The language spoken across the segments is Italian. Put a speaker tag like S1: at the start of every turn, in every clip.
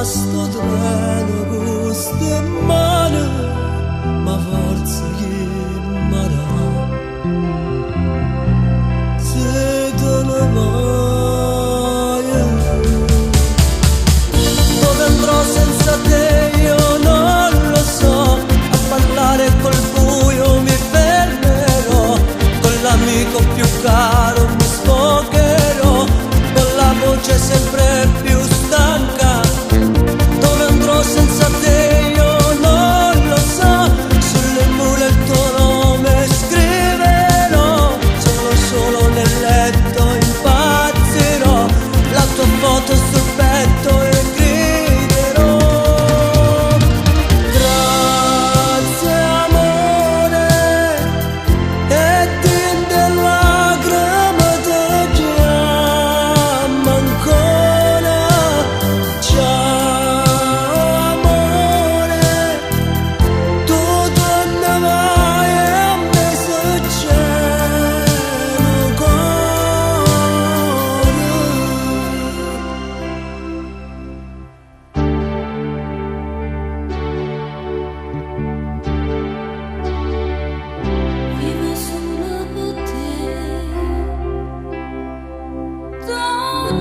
S1: sto treno queste mani, ma forza che marà se te ne vai. Dove andrò senza te io non lo so, a parlare col buio mi fermerò, con l'amico più caro mi sfogherò, con la voce sempre più stanca. Dove andrò senza te io non lo so, sulle mura il tuo nome scriverò, solo nel letto impazzirò, la tua foto sul petto e griderò grazie amore, e tinte lacrime ti chiama ancora. Ciao amore, tu te ne vai e a me succede cuore. Vivo solo per te, t'ho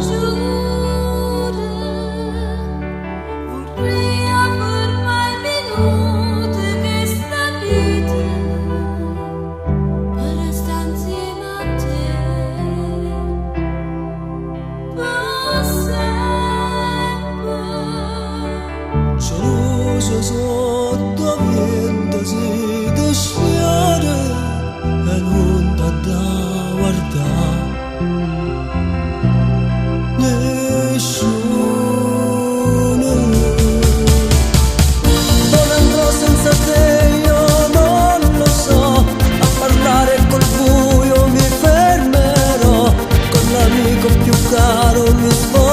S1: giuro, vorrei fermare i minuti che sta vita per restare insieme a te per sempre. Geloso sotto vento si desciare e non t'ha da guardare nessuno. Dove andrò senza te io non lo so, a parlare col buio mi fermerò, con l'amico più caro mi sfogherò,